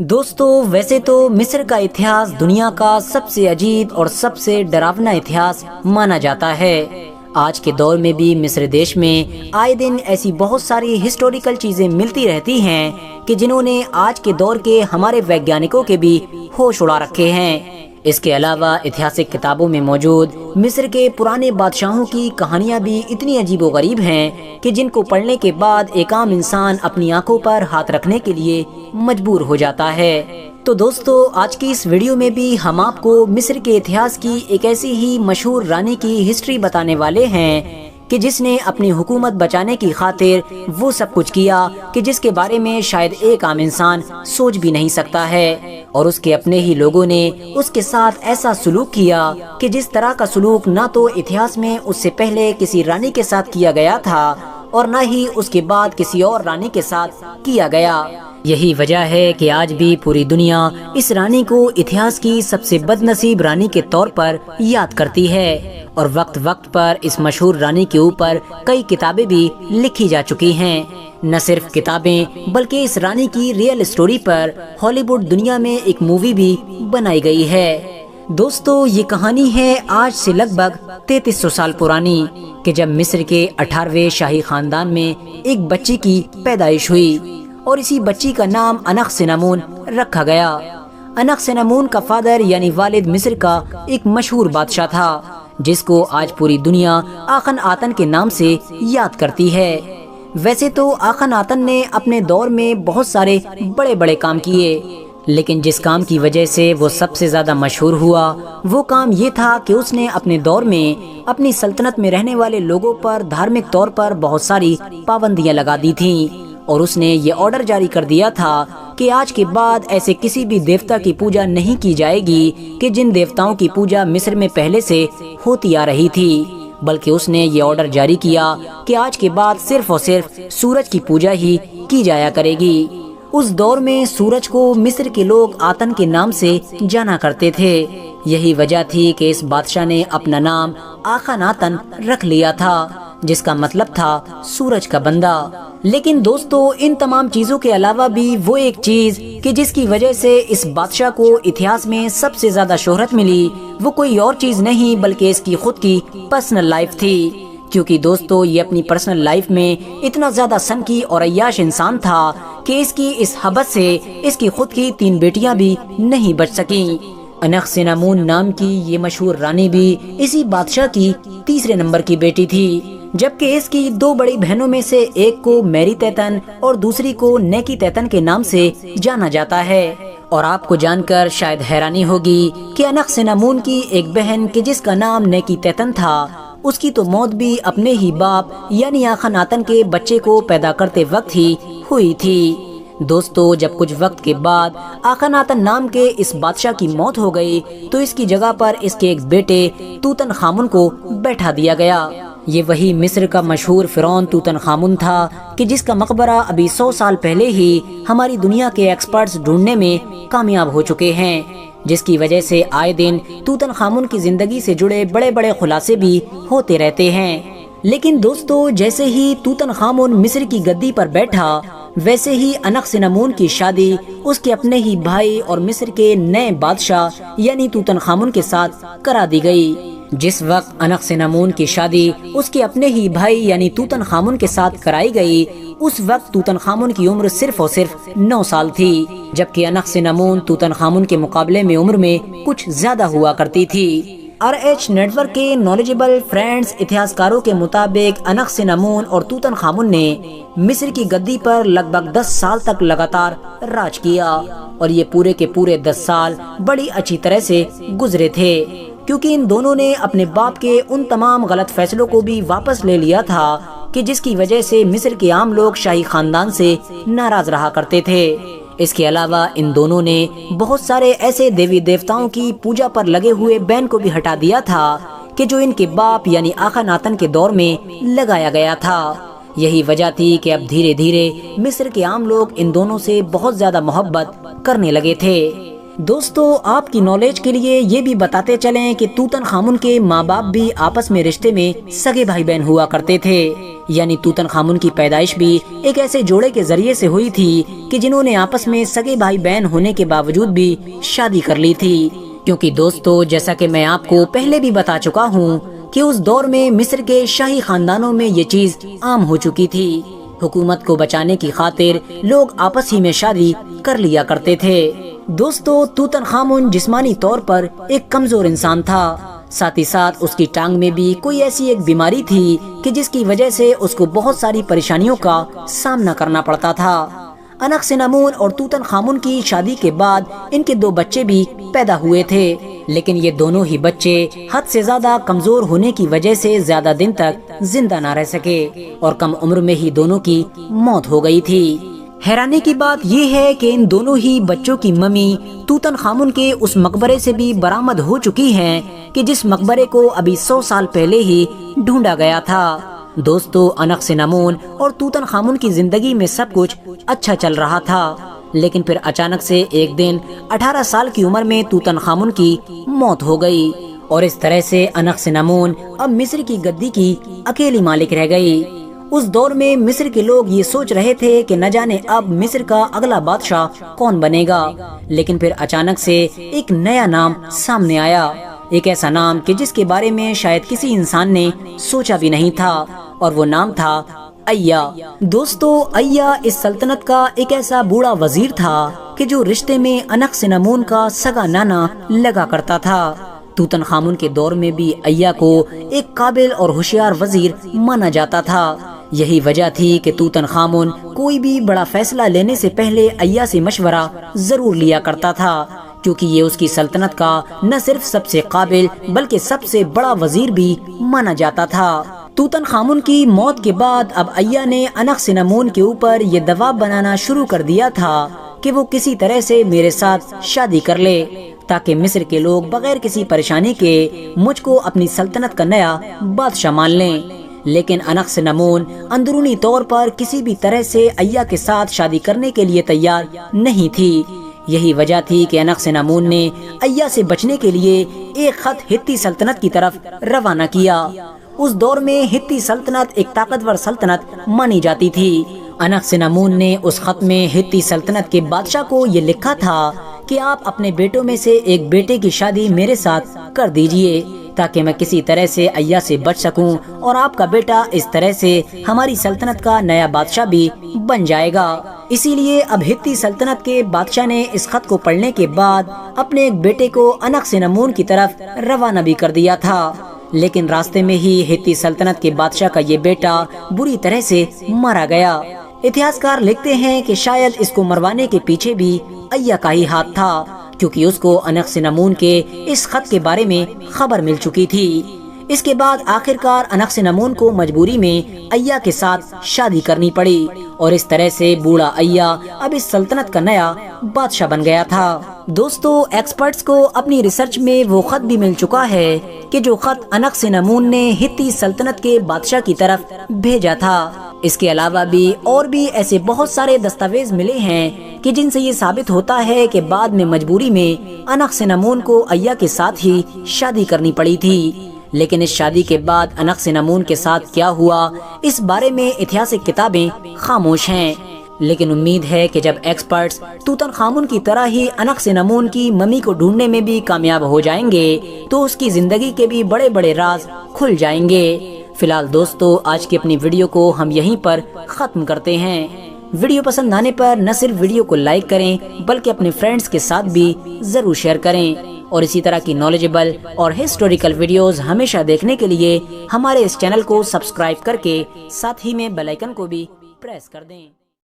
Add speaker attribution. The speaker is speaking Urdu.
Speaker 1: دوستو ویسے تو مصر کا اتہاس دنیا کا سب سے عجیب اور سب سے ڈراونا اتہاس مانا جاتا ہے۔ آج کے دور میں بھی مصر دیش میں آئے دن ایسی بہت ساری ہسٹوریکل چیزیں ملتی رہتی ہیں کہ جنہوں نے آج کے دور کے ہمارے ویگیانکوں کے بھی ہوش اڑا رکھے ہیں۔ اس کے علاوہ اتہاسک کتابوں میں موجود مصر کے پرانے بادشاہوں کی کہانیاں بھی اتنی عجیب و غریب ہیں کہ جن کو پڑھنے کے بعد ایک عام انسان اپنی آنکھوں پر ہاتھ رکھنے کے لیے مجبور ہو جاتا ہے۔ تو دوستو آج کی اس ویڈیو میں بھی ہم آپ کو مصر کے اتہاس کی ایک ایسی ہی مشہور رانی کی ہسٹری بتانے والے ہیں کہ جس نے اپنی حکومت بچانے کی خاطر وہ سب کچھ کیا کہ جس کے بارے میں شاید ایک عام انسان سوچ بھی نہیں سکتا ہے، اور اس کے اپنے ہی لوگوں نے اس کے ساتھ ایسا سلوک کیا کہ جس طرح کا سلوک نہ تو اتہاس میں اس سے پہلے کسی رانی کے ساتھ کیا گیا تھا اور نہ ہی اس کے بعد کسی اور رانی کے ساتھ کیا گیا۔ یہی وجہ ہے کہ آج بھی پوری دنیا اس رانی کو اتہاس کی سب سے بد نصیب رانی کے طور پر یاد کرتی ہے، اور وقت وقت پر اس مشہور رانی کے اوپر کئی کتابیں بھی لکھی جا چکی ہیں۔ نہ صرف کتابیں بلکہ اس رانی کی ریئل اسٹوری پر ہالی ووڈ دنیا میں ایک مووی بھی بنائی گئی ہے۔ دوستو یہ کہانی ہے آج سے لگ بھگ 3300 سال پرانی کہ جب مصر کے 18ویں شاہی خاندان میں ایک بچی کی پیدائش ہوئی، اور اسی بچی کا نام انخسنمون رکھا گیا۔ انخسنمون کا فادر یعنی والد مصر کا ایک مشہور بادشاہ تھا جس کو آج پوری دنیا آخن آتن کے نام سے یاد کرتی ہے۔ ویسے تو آخن آتن نے اپنے دور میں بہت سارے بڑے بڑے کام کیے، لیکن جس کام کی وجہ سے وہ سب سے زیادہ مشہور ہوا وہ کام یہ تھا کہ اس نے اپنے دور میں اپنی سلطنت میں رہنے والے لوگوں پر دھارمک طور پر بہت ساری پابندیاں لگا دی تھیں، اور اس نے یہ آرڈر جاری کر دیا تھا کہ آج کے بعد ایسے کسی بھی دیوتا کی پوجا نہیں کی جائے گی کہ جن دیوتاؤں کی پوجا مصر میں پہلے سے ہوتی آ رہی تھی، بلکہ اس نے یہ آرڈر جاری کیا کہ آج کے بعد صرف اور صرف سورج کی پوجا ہی کی جایا کرے گی۔ اس دور میں سورج کو مصر کے لوگ آتن کے نام سے جانا کرتے تھے، یہی وجہ تھی کہ اس بادشاہ نے اپنا نام آخن آتن رکھ لیا تھا جس کا مطلب تھا سورج کا بندہ۔ لیکن دوستو ان تمام چیزوں کے علاوہ بھی وہ ایک چیز کہ جس کی وجہ سے اس بادشاہ کو اتہاس میں سب سے زیادہ شہرت ملی وہ کوئی اور چیز نہیں بلکہ اس کی خود کی پرسنل لائف تھی، کیونکہ دوستو یہ اپنی پرسنل لائف میں اتنا زیادہ سنکی اور عیاش انسان تھا کہ اس کی اس حبس سے اس کی خود کی 3 بیٹیاں بھی نہیں بچ سکیں۔ انخسنمون نام کی یہ مشہور رانی بھی اسی بادشاہ کی تیسرے نمبر کی بیٹی تھی، جبکہ اس کی 2 بڑی بہنوں میں سے ایک کو میری تیتن اور دوسری کو نیکی تیتن کے نام سے جانا جاتا ہے۔ اور آپ کو جان کر شاید حیرانی ہوگی کہ انخسنمون کی ایک بہن کہ جس کا نام نیکی تیتن تھا، اس کی تو موت بھی اپنے ہی باپ یعنی آخن آتن کے بچے کو پیدا کرتے وقت ہی ہوئی تھی۔ دوستو جب کچھ وقت کے بعد آخن آتن نام کے اس بادشاہ کی موت ہو گئی تو اس کی جگہ پر اس کے ایک بیٹے توتن خامن کو بیٹھا دیا گیا۔ یہ وہی مصر کا مشہور فرعون توتن خامن تھا کہ جس کا مقبرہ ابھی 100 سال پہلے ہی ہماری دنیا کے ایکسپرٹس ڈھونڈنے میں کامیاب ہو چکے ہیں، جس کی وجہ سے آئے دن توتن خامن کی زندگی سے جڑے بڑے بڑے خلاصے بھی ہوتے رہتے ہیں۔ لیکن دوستو جیسے ہی توتن خامن مصر کی گدی پر بیٹھا ویسے ہی انخسنمون کی شادی اس کے اپنے ہی بھائی اور مصر کے نئے بادشاہ یعنی توتن خامن کے ساتھ کرا دی گئی۔ جس وقت انخسنمون کی شادی اس کے اپنے ہی بھائی یعنی توتن خامن کے ساتھ کرائی گئی اس وقت توتن خامن کی عمر صرف اور صرف 9 سال تھی، جبکہ انخسنمون توتن خامن کے مقابلے میں عمر میں کچھ زیادہ ہوا کرتی تھی۔ RH نیٹ ورک کے نالجبل فرینڈز اتہاسکاروں کے مطابق انخسنمون اور توتن خامن نے مصر کی گدی پر لگ بھگ 10 سال تک لگاتار راج کیا، اور یہ پورے کے پورے 10 سال بڑی اچھی طرح سے گزرے تھے، کیونکہ ان دونوں نے اپنے باپ کے ان تمام غلط فیصلوں کو بھی واپس لے لیا تھا کہ جس کی وجہ سے مصر کے عام لوگ شاہی خاندان سے ناراض رہا کرتے تھے۔ اس کے علاوہ ان دونوں نے بہت سارے ایسے دیوی دیوتاؤں کی پوجا پر لگے ہوئے بین کو بھی ہٹا دیا تھا کہ جو ان کے باپ یعنی آخن آتن کے دور میں لگایا گیا تھا۔ یہی وجہ تھی کہ اب دھیرے دھیرے مصر کے عام لوگ ان دونوں سے بہت زیادہ محبت کرنے لگے تھے۔ دوستو آپ کی نالج کے لیے یہ بھی بتاتے چلیں کہ توتن خامن کے ماں باپ بھی آپس میں رشتے میں سگے بھائی بہن ہوا کرتے تھے، یعنی توتن خامن کی پیدائش بھی ایک ایسے جوڑے کے ذریعے سے ہوئی تھی کہ جنہوں نے آپس میں سگے بھائی بہن ہونے کے باوجود بھی شادی کر لی تھی۔ کیونکہ دوستو جیسا کہ میں آپ کو پہلے بھی بتا چکا ہوں کہ اس دور میں مصر کے شاہی خاندانوں میں یہ چیز عام ہو چکی تھی۔ حکومت کو بچانے کی خاطر لوگ آپس ہی میں شادی کر لیا کرتے تھے۔ دوستو توتن خامن جسمانی طور پر ایک کمزور انسان تھا، ساتھ ہی ساتھ اس کی ٹانگ میں بھی کوئی ایسی ایک بیماری تھی کہ جس کی وجہ سے اس کو بہت ساری پریشانیوں کا سامنا کرنا پڑتا تھا۔ انخسنمون اور توتن خامن کی شادی کے بعد ان کے 2 بچے بھی پیدا ہوئے تھے، لیکن یہ دونوں ہی بچے حد سے زیادہ کمزور ہونے کی وجہ سے زیادہ دن تک زندہ نہ رہ سکے اور کم عمر میں ہی دونوں کی موت ہو گئی تھی۔ حیرانی کی بات یہ ہے کہ ان دونوں ہی بچوں کی ممی توتن خامن کے اس مقبرے سے بھی برآمد ہو چکی ہیں کہ جس مقبرے کو ابھی 100 سال پہلے ہی ڈھونڈا گیا تھا۔ دوستو انخسنمون اور توتن خامن کی زندگی میں سب کچھ اچھا چل رہا تھا، لیکن پھر اچانک سے ایک دن 18 سال کی عمر میں توتن خامن کی موت ہو گئی اور اس طرح سے انخسنمون اب مصر کی گدی کی اکیلی مالک رہ گئی۔ اس دور میں مصر کے لوگ یہ سوچ رہے تھے کہ نہ جانے اب مصر کا اگلا بادشاہ کون بنے گا، لیکن پھر اچانک سے ایک نیا نام سامنے آیا، ایک ایسا نام کہ جس کے بارے میں شاید کسی انسان نے سوچا بھی نہیں تھا، اور وہ نام تھا ایا۔ دوستو ایا اس سلطنت کا ایک ایسا بوڑھا وزیر تھا کہ جو رشتے میں انخسنمون کا سگا نانا لگا کرتا تھا۔ توتن خامن کے دور میں بھی ایا کو ایک قابل اور ہوشیار وزیر مانا جاتا تھا۔ یہی وجہ تھی کہ توتن خامن کوئی بھی بڑا فیصلہ لینے سے پہلے ایا سے مشورہ ضرور لیا کرتا تھا، کیونکہ یہ اس کی سلطنت کا نہ صرف سب سے قابل بلکہ سب سے بڑا وزیر بھی مانا جاتا تھا۔ توتن خامن کی موت کے بعد اب ایا نے انخسنمون کے اوپر یہ دباؤ بنانا شروع کر دیا تھا کہ وہ کسی طرح سے میرے ساتھ شادی کر لے تاکہ مصر کے لوگ بغیر کسی پریشانی کے مجھ کو اپنی سلطنت کا نیا بادشاہ مان لیں۔ لیکن انخسنمون اندرونی طور پر کسی بھی طرح سے ایا کے ساتھ شادی کرنے کے لیے تیار نہیں تھی۔ یہی وجہ تھی کہ انخسنمون نے ایا سے بچنے کے لیے ایک خط ہتی سلطنت کی طرف روانہ کیا۔ اس دور میں ہتی سلطنت ایک طاقتور سلطنت مانی جاتی تھی۔ انخسنمون نے اس خط میں ہتی سلطنت کے بادشاہ کو یہ لکھا تھا کہ آپ اپنے بیٹوں میں سے ایک بیٹے کی شادی میرے ساتھ کر دیجئے تاکہ میں کسی طرح سے ایا سے بچ سکوں، اور آپ کا بیٹا اس طرح سے ہماری سلطنت کا نیا بادشاہ بھی بن جائے گا۔ اسی لیے اب ہتی سلطنت کے بادشاہ نے اس خط کو پڑھنے کے بعد اپنے ایک بیٹے کو انخسنمون کی طرف روانہ بھی کر دیا تھا، لیکن راستے میں ہی ہتی سلطنت کے بادشاہ کا یہ بیٹا بری طرح سے مارا گیا۔ اتہاسکار لکھتے ہیں کہ شاید اس کو مروانے کے پیچھے بھی ایا کا ہی ہاتھ تھا، کیونکہ اس کو انخسنمون کے اس خط کے بارے میں خبر مل چکی تھی۔ اس کے بعد آخرکار انخسنمون کو مجبوری میں ایا کے ساتھ شادی کرنی پڑی، اور اس طرح سے بوڑھا ایا اب اس سلطنت کا نیا بادشاہ بن گیا تھا۔ دوستو ایکسپرٹس کو اپنی ریسرچ میں وہ خط بھی مل چکا ہے کہ جو خط انخسنمون نے ہتی سلطنت کے بادشاہ کی طرف بھیجا تھا۔ اس کے علاوہ بھی اور بھی ایسے بہت سارے دستاویز ملے ہیں کہ جن سے یہ ثابت ہوتا ہے کہ بعد میں مجبوری میں انخسنمون کو ایا کے ساتھ ہی شادی کرنی پڑی تھی، لیکن اس شادی کے بعد انخسنمون کے ساتھ کیا ہوا اس بارے میں اتہاسک کتابیں خاموش ہیں۔ لیکن امید ہے کہ جب ایکسپرٹس توتن خامن کی طرح ہی انخسنمون کی ممی کو ڈھونڈنے میں بھی کامیاب ہو جائیں گے تو اس کی زندگی کے بھی بڑے بڑے راز کھل جائیں گے۔ فی الحال دوستو آج کی اپنی ویڈیو کو ہم یہیں پر ختم کرتے ہیں۔ ویڈیو پسند آنے پر نہ صرف ویڈیو کو لائک کریں بلکہ اپنے فرینڈز کے ساتھ بھی ضرور شیئر کریں، اور اسی طرح کی نالجبل اور ہسٹوریکل ویڈیوز ہمیشہ دیکھنے کے لیے ہمارے اس چینل کو سبسکرائب کر کے ساتھ ہی میں بیل آئیکن کو بھی پریس کر دیں۔